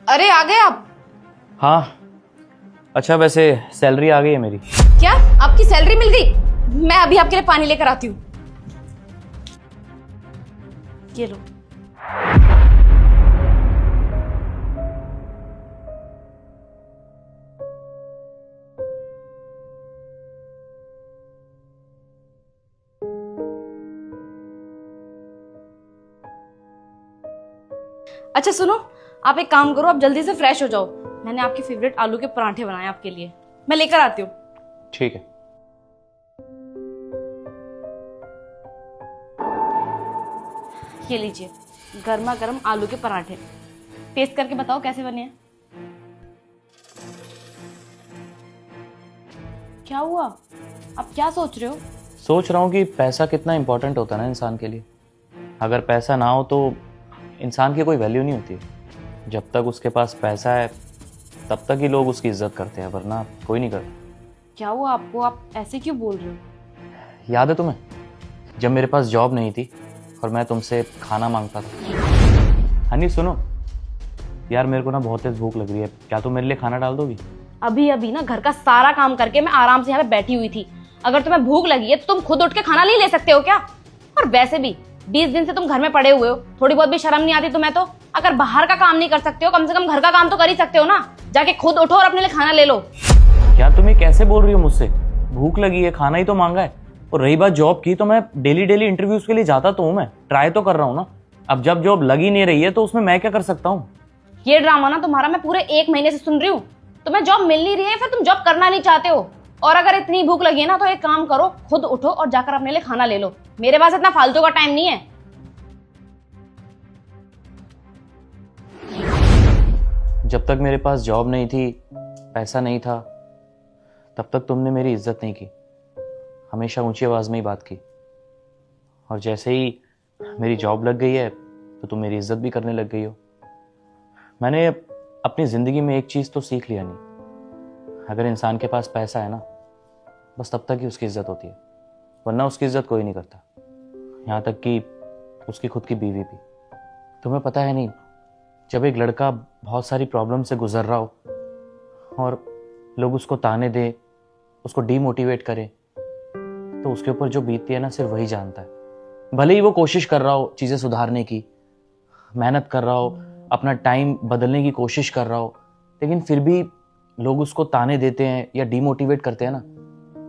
अरे आ गए आप? हाँ। अच्छा वैसे सैलरी आ गई है मेरी। क्या आपकी सैलरी मिल गई? मैं अभी आपके लिए पानी लेकर आती हूँ। ये लो। अच्छा सुनो, आप एक काम करो, आप जल्दी से फ्रेश हो जाओ। मैंने आपके फेवरेट आलू के पराठे बनाए आपके लिए, मैं लेकर आती हूँ। ठीक है। ये लीजिए, गर्मा गर्म आलू के पराठे। टेस्ट करके बताओ कैसे बने हैं। क्या हुआ? आप क्या सोच रहे हो? सोच रहा हूँ कि पैसा कितना इम्पोर्टेंट होता है ना इंसान के लिए। अगर पैसा ना हो तो इंसान की कोई वैल्यू नहीं होती। जब तक उसके पास पैसा है तब तक ही लोग उसकी इज्जत करते हैं, वरना कोई नहीं करता। क्या हुआ आपको? आप ऐसे क्यों बोल रहे हो? याद है तुम्हें जब मेरे पास जॉब नहीं थी और मैं तुमसे खाना मांगता था? हनी सुनो यार, मेरे को ना बहुत तेज भूख लग रही है, क्या तुम मेरे लिए खाना डाल दोगी? अभी अभी ना घर का सारा काम करके मैं आराम से यहाँ पे बैठी हुई थी। अगर तुम्हें भूख लगी है तो तुम खुद उठ के खाना नहीं ले सकते हो क्या? और वैसे भी 20 दिन से तुम घर में पड़े हुए हो, थोड़ी बहुत भी शर्म नहीं आती तुम्हें? तो अगर बाहर का काम नहीं कर सकते हो, कम से कम घर का काम तो कर ही सकते हो ना। जाके खुद उठो और अपने लिए खाना ले लो। क्या तुम ये कैसे बोल रही हो मुझसे? भूख लगी है, खाना ही तो मांगा है। और रही बात जॉब की, तो मैं डेली डेली इंटरव्यूज के लिए जाता तो हूँ, मैं ट्राई तो कर रहा हूँ ना। अब जब जॉब लगी नहीं रही है तो उसमें मैं क्या कर सकता हूँ? ये ड्रामा ना तुम्हारा मैं पूरे 1 महीने से सुन रही हूँ। तुम्हें जॉब मिल नहीं रही है, फिर तुम जॉब करना नहीं चाहते हो। और अगर इतनी भूख लगी है ना तो एक काम करो, खुद उठो और जाकर अपने लिए खाना ले लो। मेरे पास इतना फालतू का टाइम नहीं है। जब तक मेरे पास जॉब नहीं थी, पैसा नहीं था, तब तक तुमने मेरी इज्जत नहीं की, हमेशा ऊंची आवाज में ही बात की। और जैसे ही मेरी जॉब लग गई है तो तुम मेरी इज्जत भी करने लग गई हो। मैंने अपनी जिंदगी में एक चीज तो सीख लिया, नहीं, अगर इंसान के पास पैसा है ना, बस तब तक ही उसकी इज्जत होती है, वरना उसकी इज्जत कोई नहीं करता, यहाँ तक कि उसकी खुद की बीवी भी। तुम्हें पता है नहीं, जब एक लड़का बहुत सारी प्रॉब्लम से गुजर रहा हो और लोग उसको ताने दे, उसको डीमोटिवेट करे, तो उसके ऊपर जो बीतती है ना, सिर्फ वही जानता है। भले ही वो कोशिश कर रहा हो चीज़ें सुधारने की, मेहनत कर रहा हो, अपना टाइम बदलने की कोशिश कर रहा हो, लेकिन फिर भी लोग उसको ताने देते हैं या डीमोटिवेट करते हैं ना,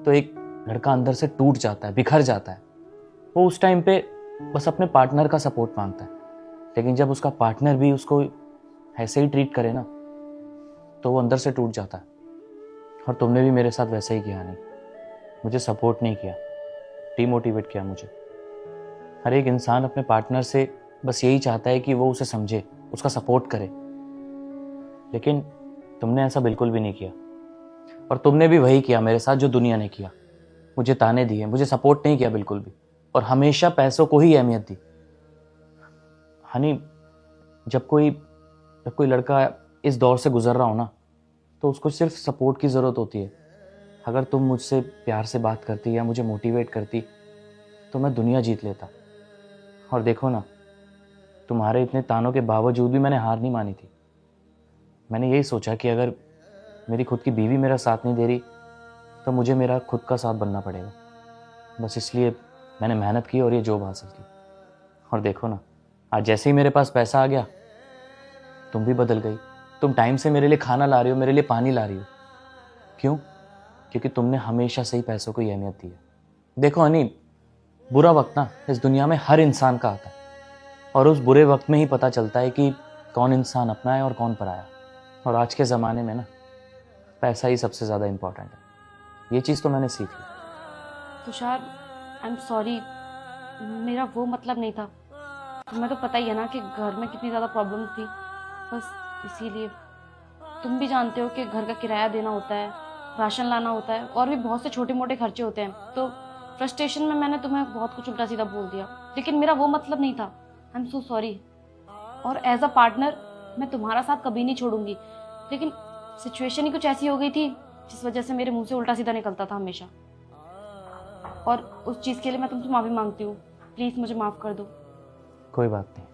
तो एक लड़का अंदर से टूट जाता है, बिखर जाता है। वो उस टाइम पे बस अपने पार्टनर का सपोर्ट मांगता है, लेकिन जब उसका पार्टनर भी उसको ऐसे ही ट्रीट करे ना, तो वो अंदर से टूट जाता है। और तुमने भी मेरे साथ वैसा ही किया, नहीं, मुझे सपोर्ट नहीं किया, डीमोटिवेट किया मुझे। हर एक इंसान अपने पार्टनर से बस यही चाहता है कि वो उसे समझे, उसका सपोर्ट करे, लेकिन तुमने ऐसा बिल्कुल भी नहीं किया। और तुमने भी वही किया मेरे साथ जो दुनिया ने किया, मुझे ताने दिए, मुझे सपोर्ट नहीं किया बिल्कुल भी, और हमेशा पैसों को ही अहमियत दी। हनी, जब कोई लड़का इस दौर से गुजर रहा हो ना, तो उसको सिर्फ सपोर्ट की ज़रूरत होती है। अगर तुम मुझसे प्यार से बात करती या मुझे मोटिवेट करती तो मैं दुनिया जीत लेता। और देखो ना, तुम्हारे इतने तानों के बावजूद भी मैंने हार नहीं मानी थी। मैंने यही सोचा कि अगर मेरी खुद की बीवी मेरा साथ नहीं दे रही तो मुझे मेरा खुद का साथ बनना पड़ेगा। बस इसलिए मैंने मेहनत की और ये जॉब हासिल की। और देखो ना, आज जैसे ही मेरे पास पैसा आ गया, तुम भी बदल गई। तुम टाइम से मेरे लिए खाना ला रही हो, मेरे लिए पानी ला रही हो। क्यों? क्योंकि तुमने हमेशा से ही पैसों को अहमियत दी है। देखो हनी, बुरा वक्त ना इस दुनिया में हर इंसान का आता है, और उस बुरे वक्त में ही पता चलता है कि कौन इंसान अपना है और कौन पराया। और आज के ज़माने में ना पैसा ही सबसे ज़्यादा इम्पोर्टेंट है। ये चीज़ तो मैंने सीख ली। तुषार, आई एम सॉरी, मेरा वो मतलब नहीं था। तुम्हें तो पता ही है ना कि घर में कितनी ज़्यादा प्रॉब्लम थी, बस इसीलिए। तुम भी जानते हो कि घर का किराया देना होता है, राशन लाना होता है, और भी बहुत से छोटे मोटे खर्चे होते हैं। तो फ्रस्ट्रेशन में मैंने तुम्हें बहुत कुछ उल्टा सीधा बोल दिया, लेकिन मेरा वो मतलब नहीं था। I am so sorry. और एज अ पार्टनर मैं तुम्हारा साथ कभी नहीं छोड़ूंगी, लेकिन सिचुएशन ही कुछ ऐसी हो गई थी जिस वजह से मेरे मुंह से उल्टा सीधा निकलता था हमेशा। और उस चीज़ के लिए मैं तुमसे माफ़ी मांगती हूँ। प्लीज़ मुझे माफ़ कर दो। कोई बात नहीं।